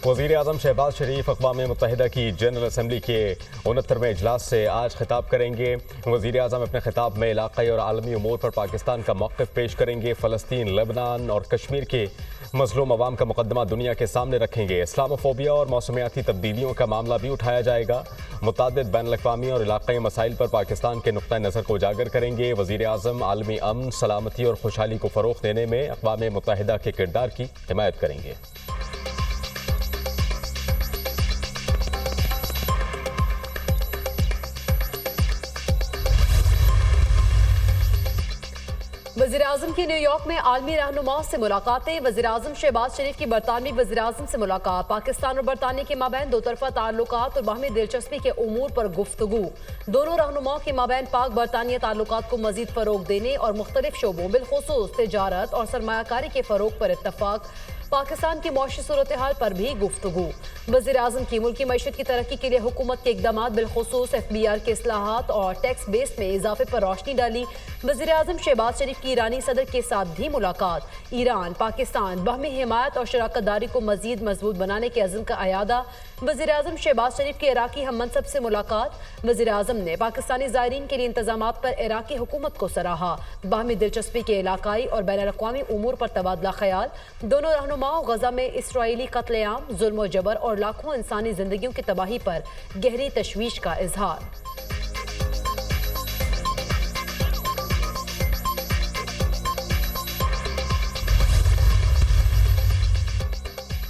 वज़ीर आज़म शहबाज शरीफ अक़वाम मुत्तहिदा की general assembly के 69वें इजलास से आज खिताब करेंगे। वज़ीर आज़म अपने खिताब में इलाक़ाई और आलमी उमूर पर पाकिस्तान का मौक़िफ़ पेश करेंगे। फ़लस्तीन, लेबनान और कश्मीर के मज़लूम अवाम का मुक़दमा दुनिया के सामने रखेंगे। इस्लामोफोबिया और मौसमियाती तब्दीलियों का मामला भी उठाया जाएगा। मुतअद्दिद बैनुल-अक़वामी और इलाक़ाई मसाइल पर पाकिस्तान के नुक़्ता नज़र को उजागर करेंगे। वज़ीर आज़म आलमी अमन, सलामती और खुशहाली को फ़रोग़ देने में अक़वाम मुत्तहिदा के किरदार की हिमायत करेंगे। वज़ीर-ए-आज़म की न्यूयॉर्क में आलमी रहनुमाओं से मुलाकातें। वज़ीर-ए-आज़म शहबाज शरीफ की बरतानवी वज़ीर-ए-आज़म से मुलाकात। पाकिस्तान और बरतानिया के माबैन दो तरफ़ा ताल्लुकात और बाहमी दिलचस्पी के उमूर पर गुफ्तगू। दोनों रहनुमाओं के माबैन पाक बरतानिया ताल्लुकात को मज़ीद फ़रोग़ देने और मुख्तलिफ शोबों बिलख़ुसूस तिजारत और सरमायाकारी के फ़रोग़ पर इत्तफ़ाक़। पाकिस्तान की मौशी सूरत हाल पर भी गुफ्तगू। वज़ीर-ए-आज़म की मुल्की मईशत की तरक्की के लिए हुकूमत के इक़दामात बिलख़ुसूस FBR के इस्लाहात और टैक्स बेस में इजाफे पर रोशनी डाली। वज़ीर-ए-आज़म शहबाज शरीफ की ईरानी सदर के साथ भी मुलाकात। ईरान पाकिस्तान बाहमी हिमायत और शराकत दारी को मज़ीद मजबूत बनाने के अज़्म का अयादा। वज़ीर-ए-आज़म शहबाज शरीफ की इराक़ी हम मनसब से मुलाकात। वज़ीर-ए-आज़म ने पाकिस्तानी ज़ायरीन के लिए इंतज़ामात पर इराक़ी हुकूमत को सराहा। बाहमी दिलचस्पी के इलाक़ाई और बैनुल-अक़वामी उमूर पर तबादला ख्याल। दोनों रहनुमाओं गज़ा में इसराइली कत्लेआम, जुल्म और जबर और लाखों इंसानी जिंदगियों की तबाही पर गहरी तशवीश का इजहार।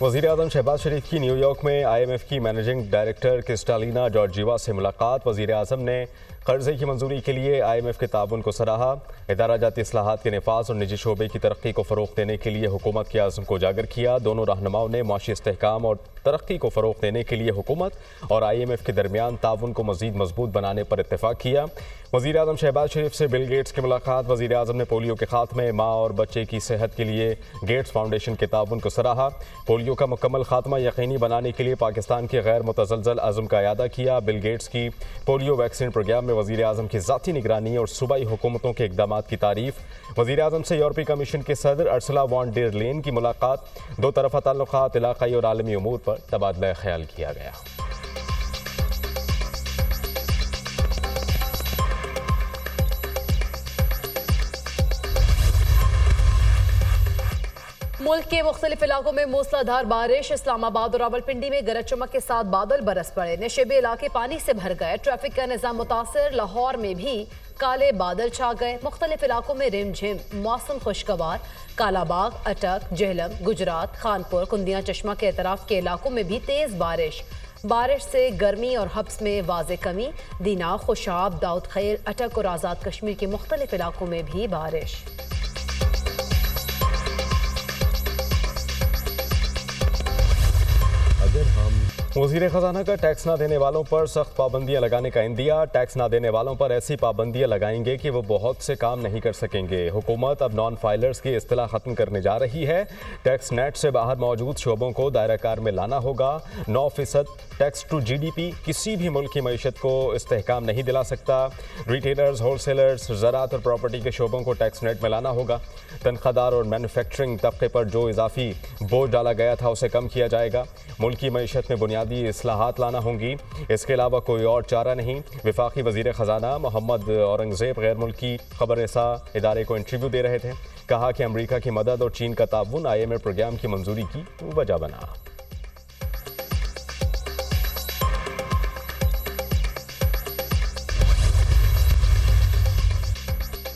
वज़ीर आज़म शहबाज शरीफ की न्यूयॉर्क में IMF की मैनेजिंग डायरेक्टर क्रिस्टालिना जॉर्जीवा से मुलाकात। वज़ीर आज़म ने कर्ज़े की मंजूरी के लिए IMF के ताउन को सराहा। इदारा जाती इस्लाहात के नफाज और निजी शोबे की तरक्की को फ़रोग़ देने के लिए हुकूमत के आज़म को उजागर किया। दोनों रहनुमाओं ने मुआशी इस्तेहकाम और तरक्की को फ़रोग़ देने के लिए हुकूमत और IMF के दरमियान ताउन को मज़ीद मजबूत बनाने पर इत्तेफाक किया। वज़ीर आज़म शहबाज शरीफ से बिल गेट्स की मुलाकात। वज़ीर आज़म ने पोलियो के खात्मे, माँ और बच्चे की सेहत के लिए गेट्स फाउंडेशन के ताउन को सराहा। पोलियो का मुकम्मल खात्मा यकीनी बनाने के लिए पाकिस्तान के गैर मुतज़लज़ल अज़्म का अयादा किया। बिल गेट्स की पोलियो वैक्सीन प्रोग्राम में वज़ीर आज़म की ज़ाती निगरानी और सूबाई हुकूमतों के इक़दामात की तारीफ़। वज़ीर आज़म से यूरोपीय कमीशन के सदर अर्सला वॉन डेर लेन की मुलाकात। दो तरफ़ा ताल्लुकात, इलाक़ाई और आलमी उमूर पर तबादला ख्याल किया गया। मुल्क के मुख्तलिफ इलाकों में मूसलाधार बारिश। इस्लामाबाद और रावलपिंडी में गरज चमक के साथ बादल बरस पड़े। नशेबे इलाके पानी से भर गए। ट्रैफिक का निज़ाम मुतासर। लाहौर में भी काले बादल छा गए। मुख्तलिफ इलाकों में रिमझिम मौसम खुशगवार। कालाबाग, अटक, जेहलम, गुजरात, खानपुर, कुंदिया, चश्मा के अतराफ के इलाकों में भी तेज़ बारिश से गर्मी और हब्स में वाज़े कमी। दीना, खुशाब, दाऊद खैल, अटक और आज़ाद कश्मीर के मुख्तलिफ इलाकों में भी बारिश। वज़ीर ख़जाना का टैक्स ना देने वालों पर सख्त पाबंदियाँ लगाने का इंदिया। टैक्स ना देने वालों पर ऐसी पाबंदियाँ लगाएंगे कि वो बहुत से काम नहीं कर सकेंगे। हुकूमत अब नॉन फाइलर्स की इस्तिलाह ख़त्म करने जा रही है। टैक्स नेट से बाहर मौजूद शोबों को दायरा कार में लाना होगा। 9% टैक्स टू GDP किसी भी मुल्क की मईशत को इस्तेहकाम नहीं दिला सकता। रिटेलर्स, होलसेलर्स, ज़राअत और प्रॉपर्टी के शोबों को टैक्स नेट में लाना होगा। तनख्वाहदार और मैन्युफैक्चरिंग तबके पर जो इजाफी बोझ डाला गया था उसे कम किया जाएगा। मुल्क की मईशत में बुनियादी इस्लाहात लाना होंगी। इसके अलावा कोई और चारा नहीं। वफाकी वज़ीर ख़जाना मोहम्मद औरंगज़ेब गैर मुल्की खबररसा इदारे को इंटरव्यू दे रहे थे। कहा कि अमरीका की मदद और चीन का ताउन IMF प्रोग्राम की मंजूरी की वजह बना।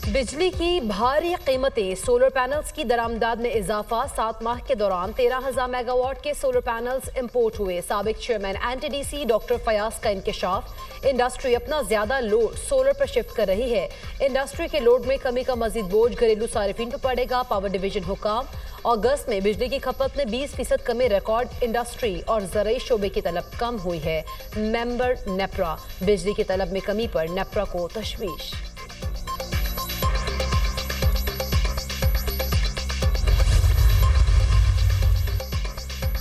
बिजली की भारी कीमतें। सोलर पैनल्स की दरामदाद में इजाफा। 7 माह के दौरान 13,000 मेगावाट के सोलर पैनल्स इंपोर्ट हुए। साबिक चेयरमैन NTDC डॉक्टर फयाज का इंकशाफ। इंडस्ट्री अपना ज्यादा लोड सोलर पर शिफ्ट कर रही है। इंडस्ट्री के लोड में कमी का मजीद बोझ घरेलू सारिफिन पर पड़ेगा। पावर डिवीजन हुकाम। अगस्त में बिजली की खपत में 20% कमी रिकॉर्ड। इंडस्ट्री और ज़राई शोबे की तलब कम हुई है। मेंबर नेप्रा। बिजली की तलब में कमी पर नेप्रा को तशवीश।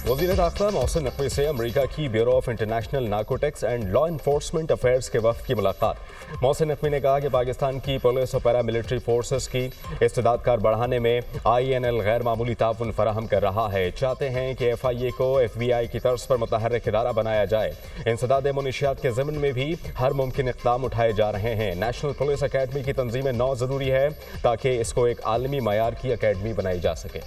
वज़ीर दाखिला मोहसिन नकवी से अमेरिका की bureau of international narcotics and law enforcement affairs के वफ़द की मुलाकात। मोहसिन नकवी ने कहा कि पाकिस्तान की पुलिस और पैरामिलिट्री फोर्सेस की इस्तेदादकार बढ़ाने में INL गैर मामूली ताउन फराहम कर रहा है। चाहते हैं कि FIA को FBI की तर्ज पर मुतहर्रिक इदारा बनाया जाए। इंसदाद मुनशियात के ज़मन में भी हर मुमकिन इक़दाम उठाए जा रहे हैं। नेशनल पुलिस अकेडमी की तंजीम नौ ज़रूरी है ताकि इसको एक आलमी मयार की अकेडमी बनाई जा सके।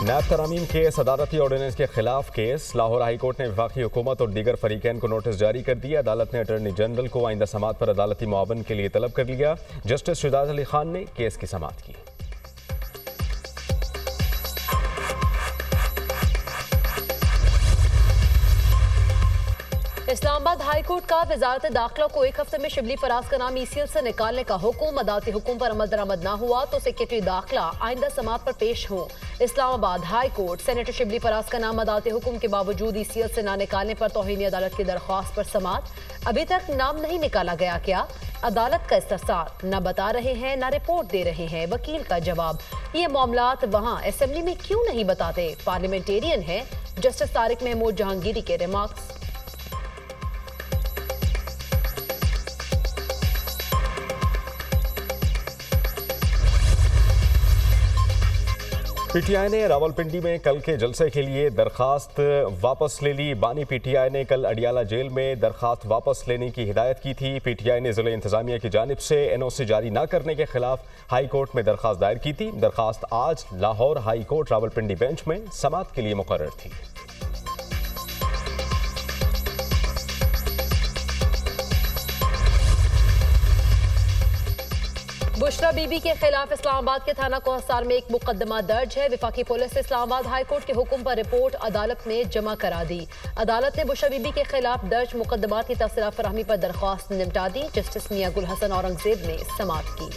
नैब तरामीम के सदारती ऑर्डिनेंस के खिलाफ केस। लाहौर हाई कोर्ट ने वफाकी हुकूमत और दीगर फरीकैन को नोटिस जारी कर दिया। अदालत ने अटॉर्नी जनरल को आइंदा समाअत पर अदालती मुआवन के लिए तलब कर लिया। जस्टिस शुजात अली खान ने केस की समाअत की। इस्लामाबाद हाई कोर्ट का वजारत दाखिला को एक हफ्ते में शिबली फराज का नाम ECL से निकालने का हुक्म। अदालती हुक्म पर अमल दरामद न हुआ तो सेक्रेटरी दाखिला आइंदा समाअत पर पेश हो। Islamabad high court senator Shibli Faraz का नाम अदालती हुक्म के बावजूद ECL से न निकालने पर तौहीन अदालत की दरख्वास्त पर समाअत। अभी तक नाम नहीं निकाला गया क्या? अदालत का इस्तफसार, न बता रहे हैं न रिपोर्ट दे रहे हैं। वकील का जवाब, ये मामलात वहाँ असेंबली में क्यों नहीं बताते? पार्लियामेंटेरियन है जस्टिस तारिक महमूद जहांगीरी के रिमार्क्स। PTI ने रावलपिंडी में कल के जलसे के लिए दरखास्त वापस ले ली। बानी PTI ने कल अडियाला जेल में दरखास्त वापस लेने की हिदायत की थी। PTI ने ज़िला इंतजामिया की जानिब से NOC जारी न करने के खिलाफ हाई कोर्ट में दरखास्त दायर की थी। दरखास्त आज Lahore high court Rawalpindi bench में समाअत के लिए मुकर्रर थी। बुशरा बीबी के खिलाफ इस्लामाबाद के थाना कोहसार में एक मुकदमा दर्ज है। विफाकी पुलिस ने इस्लामाबाद हाई कोर्ट के हुक्म पर रिपोर्ट अदालत में जमा करा दी। अदालत ने बुशरा बीबी के खिलाफ दर्ज मुकदमात की तफसीलात फराहमी पर दरख्वास्त निपटा दी। जस्टिस मियां गुल हसन औरंगजेब ने समाअत की।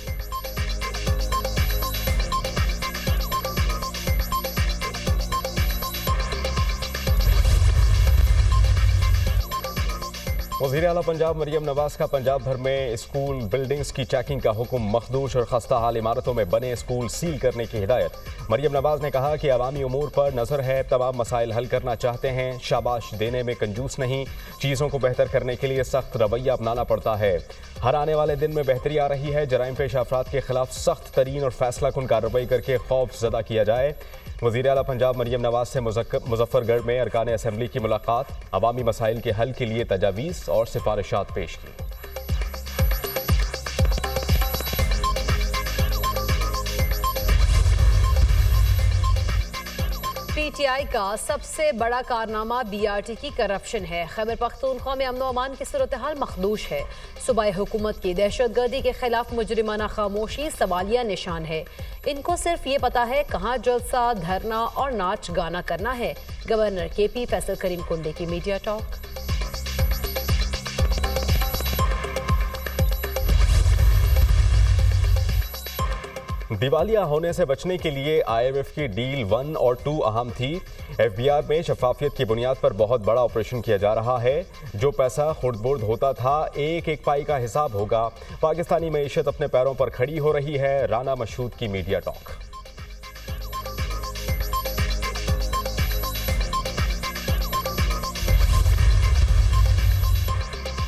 वज़ीर आला पंजाब मरियम नवाज का पंजाब भर में स्कूल बिल्डिंग्स की चेकिंग का हुक्म। मखदूश और खस्ता हाल इमारतों में बने स्कूल सील करने की हिदायत। मरियम नवाज ने कहा कि अवामी उमूर पर नज़र है, तमाम मसाइल हल करना चाहते हैं, शाबाश देने में कंजूस नहीं। चीज़ों को बेहतर करने के लिए सख्त रवैया अपनाना पड़ता है। हर आने वाले दिन में बेहतरी आ रही है। जराइम पेश अफराद के खिलाफ सख्त तरीन और फैसला कुन कार्रवाई करके खौफ ज़दा किया जाए। वज़ीर आला पंजाब मरियम नवाज से मुजफ्फरगढ़ में अरकान असम्बली की मुलाकात। अवामी मसाइल के हल के लिए तजावीज़ और सिफारिशात पेश की। PTI का सबसे बड़ा कारनामा BRT की करप्शन है। खैबर पख्तूनख्वा में अमन व अमान की सूरत हाल मखदूश है। सूबाई हुकूमत की दहशतगर्दी के खिलाफ मुजरिमाना खामोशी सवालिया निशान है। इनको सिर्फ ये पता है कहाँ जलसा, धरना और नाच गाना करना है। गवर्नर KP फैसल करीम कुंडे की मीडिया टॉक। दिवालिया होने से बचने के लिए IMF की डील 1 और 2 अहम थी। FBR में शफाफियत की बुनियाद पर बहुत बड़ा ऑपरेशन किया जा रहा है। जो पैसा खुर्द-बुर्द होता था, एक एक पाई का हिसाब होगा। पाकिस्तानी मईशत अपने पैरों पर खड़ी हो रही है। राना मशहूद की मीडिया टॉक।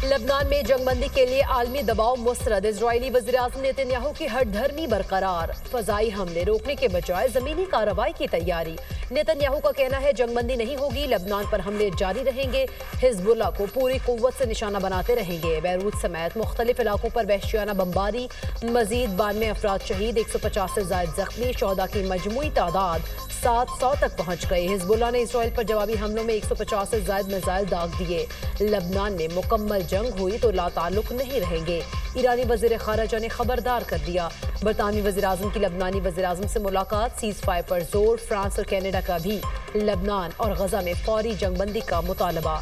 लबनान में जंगबंदी के लिए आलमी दबाव मुस्तरद। इजरायली वज़ीर-ए-आज़म नेतन्याहू की हठधर्मी बरकरार। फजाई हमले रोकने के बजाय जमीनी कार्रवाई की तैयारी। नेतन्याहू का कहना है जंगबंदी नहीं होगी, लबनान पर हमले जारी रहेंगे। हिजबुल्लाह को पूरी कुव्वत से निशाना बनाते रहेंगे। बैरूत समेत मुख्तलिफ इलाकों पर वहशियाना बमबारी। मजीद 92 अफराद शहीद, 150 से ज्यादा जख्मी। शोहदा की मजमूई तादाद 700 तक पहुंच गई। हिजबुल्लाह ने इसराइल पर जवाबी हमलों में 150 से ज्यादा मिसाइल दाग दिए। लबनान में मुकम्मल जंग हुई तो लाताल्लुक नहीं रहेंगे। ईरानी वज़ीर ख़ारिजा ने खबरदार कर दिया। बरतानवी वज़ीर-ए-आज़म की लबनानी वज़ीर-ए-आज़म से मुलाकात। सीज़ फायर पर जोर। फ्रांस और कनाडा का भी लबनान और गजा में फौरी जंगबंदी का मुतालबा।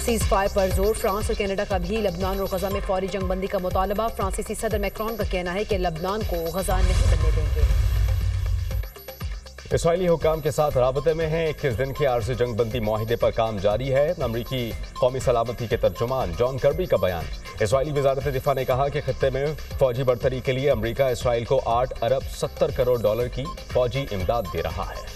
सीज़ फायर पर जोर। फ्रांस और कनाडा का भी लबनान और गजा में फौरी जंगबंदी का मुतालबा। फ्रांसीसी सदर मैक्रोन का कहना है कि लबनान को गजा नहीं बनने देंगे। इसराइली हुक्काम के साथ राबते में हैं। 21 दिन के आर्जी जंगबंदी मुआहिदे पर काम जारी है। अमरीकी कौमी सलामती के तर्जुमान जॉन कर्बी का बयान। इसराइली वजारत दिफा ने कहा कि खत्ते में फौजी बढ़तरी के लिए अमरीका इसराइल को 8 अरब 70 करोड़ डॉलर की फौजी इमदाद दे रहा है।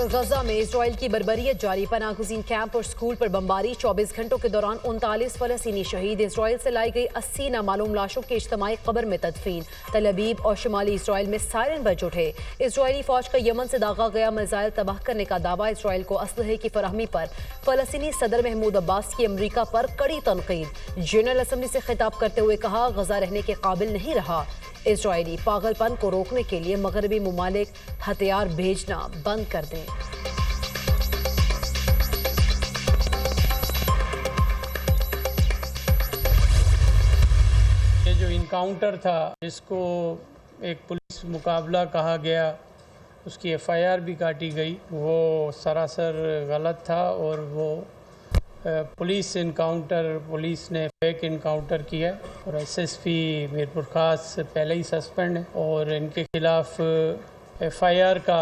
गजा में इसराइल की बर्बरियत जारी। पनागुज़ीन कैंप और स्कूल पर बमबारी। 24 घंटों के दौरान 39 फलस्तीनी शहीद। इसराइल से लाई गई 80 नामालूम लाशों की इज्तिमाई कब्र में तदफीन। तल अबीब और शुमाली इसराइल में सायरन बज उठे। इसराइली फौज का यमन से दागा गया मिसाइल तबाह करने का दावा। इसराइल को असलहे की फराहमी पर फलस्तीनी सदर महमूद अब्बास की अमरीका पर कड़ी तनकीद। जनरल असम्बली से खिताब करते हुए कहा, गजा रहने के काबिल नहीं रहा। इसराइली पागलपन को रोकने के लिए मगरबी मुमालिक हथियार भेजना बंद कर दें। ये जो इनकाउंटर था, जिसको एक पुलिस मुकाबला कहा गया, उसकी एफआईआर भी काटी गई, वो सरासर गलत था और वो पुलिस ने फेक इनकाउंटर किया और एसएसपी मीरपुर खास पहले ही सस्पेंड है और इनके खिलाफ एफआईआर का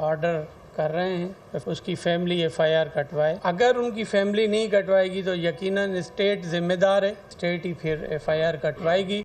ऑर्डर कर रहे हैं। उसकी फैमिली एफआईआर कटवाए। अगर उनकी फैमिली नहीं कटवाएगी तो यकीनन स्टेट जिम्मेदार है, स्टेट ही फिर एफआईआर कटवाएगी।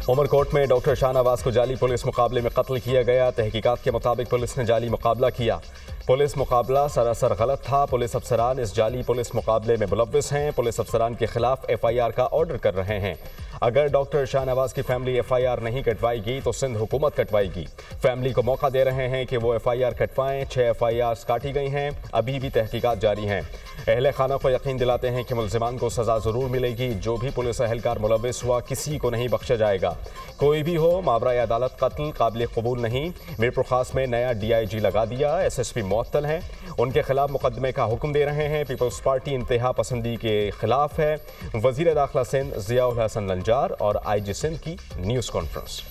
उमरकोट में डॉक्टर शाहनवाज को जाली पुलिस मुकाबले में कत्ल किया गया। तहकीकात के मुताबिक पुलिस ने जाली मुकाबला किया। पुलिस मुकाबला सरासर गलत था। पुलिस अफसरान इस जाली पुलिस मुकाबले में मुलव्विस हैं। पुलिस अफसरान के खिलाफ एफआईआर का ऑर्डर कर रहे हैं। अगर डॉक्टर शाहनवाज की फैमिली एफआईआर नहीं कटवाएगी तो सिंध हुकूमत कटवाएगी। फैमिली को मौका दे रहे हैं कि वो एफआईआर कटवाएं। 6 एफआईआर काटी गई हैं, अभी भी तहकीकात जारी हैं। अहले खाना को यकीन दिलाते हैं कि मुल्जिमान को सजा जरूर मिलेगी। जो भी पुलिस अहलकार मुलव्विस हुआ, किसी को नहीं बख्शा जाएगा। कोई भी हो, मावराए अदालत कत्ल काबिल कबूल नहीं। मीरपुर खास में नया DIG लगा दिया। SSP मुअत्तल हैं, उनके खिलाफ मुकदमे का हुक्म दे रहे हैं। पीपल्स पार्टी इंतहा पसंदी के खिलाफ है। वजीर दाखिला सिंध जियाउल हसन लंजार और IG सिंध की न्यूज़ कॉन्फ्रेंस।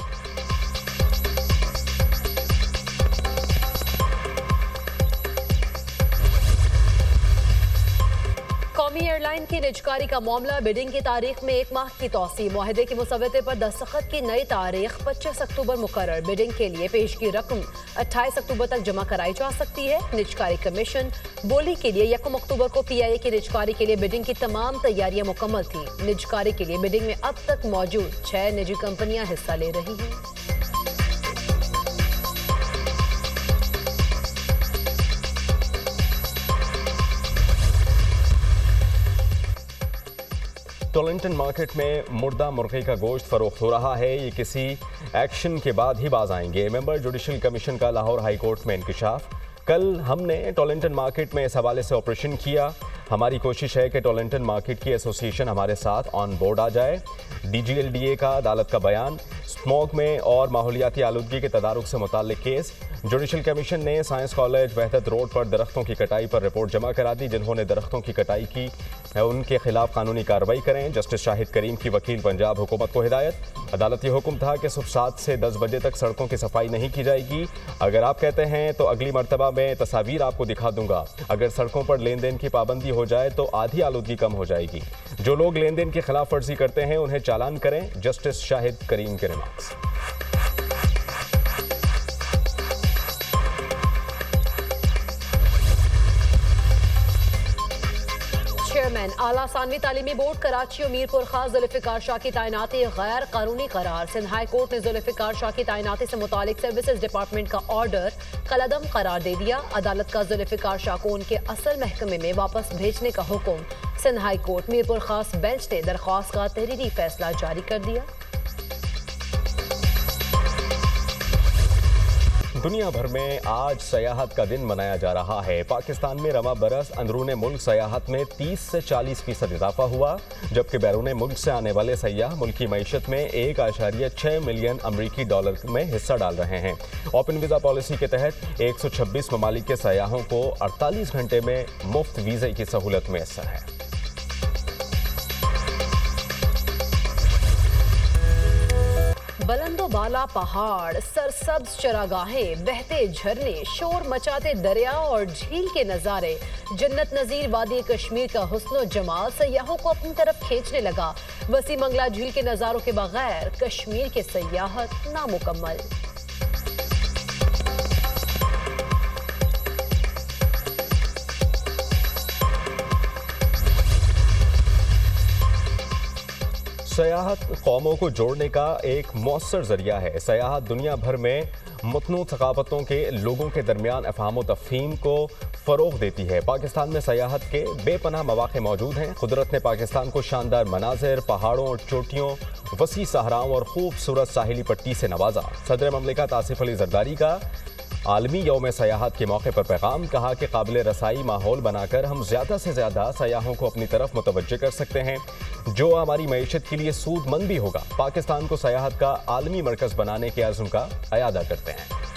कौमी एयरलाइन की निजकारी का मामला। बिडिंग की तारीख में 1 माह की तौसी। मुआहदे के मुसव्वदे पर दस्तखत की नई तारीख 25 अक्टूबर मुकर्रर। बिडिंग के लिए पेशगी रकम 28 अक्टूबर तक जमा कराई जा सकती है। निजकारी कमीशन बोली के लिए 1 अक्टूबर को PIA की निजकारी के लिए बिडिंग की तमाम तैयारियां मुकम्मल थी। निजकारी के लिए बिडिंग में अब तक मौजूद 6 निजी कंपनियां हिस्सा ले रही हैं। टोरंटन मार्केट में मुर्दा मुर्गे का गोश्त फरोख्त हो रहा है। ये किसी एक्शन के बाद ही बाज आएंगे। मेंबर जुडिशल कमीशन का लाहौर हाई कोर्ट में इंकिशाफ। कल हमने टोरंटन मार्केट में इस हवाले से ऑपरेशन किया। हमारी कोशिश है कि टोरंटन मार्केट की एसोसिएशन हमारे साथ ऑन बोर्ड आ जाए। DGLDA का अदालत का बयान। स्मोक में और माहौलियाती आलूदगी के तदारुक से मुताल्लिक केस। जुडिशल कमीशन ने साइंस कॉलेज वहदत रोड पर दरख्तों की कटाई पर रिपोर्ट जमा करा दी। जिन्होंने दरख्तों की कटाई की उनके खिलाफ कानूनी कार्रवाई करें। जस्टिस शाहिद करीम की वकील पंजाब हुकूमत को हिदायत। अदालती हुक्म था कि सुबह 7 से 10 बजे तक सड़कों की सफाई नहीं की जाएगी। अगर आप कहते हैं तो अगली मरतबा में तस्वीर आपको दिखा दूंगा। अगर सड़कों पर लेन देन की पाबंदी हो जाए तो आधी आलूदगी कम हो जाएगी। जो लोग लेन देन की खिलाफ वर्जी करते हैं उन्हें चालान करें। जस्टिस शाहिद करीम के रिमार्क्स। चेयरमैन आला सानवी तालीमी बोर्ड कराची और मीरपुर खास जुल्फिकार शाह की तैनाती गैर कानूनी करार। सिंध हाई कोर्ट ने जुल्फिकार शाह की तैनाती से मुतालिक सर्विसेज डिपार्टमेंट का ऑर्डर कलअदम करार दे दिया। अदालत का जुल्फिकार शाह को उनके असल महकमे में वापस भेजने का हुक्म। सिंध हाई कोर्ट मीरपुर खास बेंच ने दरख्वास्त का तहरीरी फैसला जारी कर दिया। दुनिया भर में आज सयाहत का दिन मनाया जा रहा है। पाकिस्तान में रवा बरस अंदरूने मुल्क सयाहत में 30 से 40% इजाफा हुआ, जबकि बैरून मुल्क से आने वाले सयाह मुल्की मईशत में 1.6 मिलियन अमरीकी डॉलर में हिस्सा डाल रहे हैं। ओपन वीज़ा पॉलिसी के तहत 126 ममालिक के सयाहों को 48 घंटे में मुफ्त वीज़े की सहूलत मैसर है। बुलंदो बाला पहाड़, सरसब्ज चरागाहें, बहते झरने, शोर मचाते दरिया और झील के नजारे, जन्नत नजीर वादी कश्मीर का हुस्न जमाल सयाहों को अपनी तरफ खींचने लगा। वसी मंगला झील के नजारों के बगैर कश्मीर की सयाहत नामुकम्मल। सयाहत कौमों को जोड़ने का एक मौसर जरिया है। सयाहत दुनिया भर में मुतनू थकावतों के लोगों के दरमियान अफहाम तफहीम को फ़रोग़ देती है। पाकिस्तान में सयाहत के बेपनाह मौक़े मौजूद हैं। कुदरत ने पाकिस्तान को शानदार मनाज़िर, पहाड़ों और चोटियों, वसी सहराओं और खूबसूरत साहिली पट्टी से नवाजा। सदर ममलिकत आसिफ अली जरदारी का आलमी यौम सयाहत के मौके पर पैगाम, कहा कि काबिल रसाई माहौल बनाकर हम ज़्यादा से ज़्यादा सयाहों को अपनी तरफ मुतवज्जे कर सकते हैं, जो हमारी मईशत के लिए सूदमंद भी होगा। पाकिस्तान को सयाहत का आलमी मरकज़ बनाने के अज़्म का अयादा करते हैं।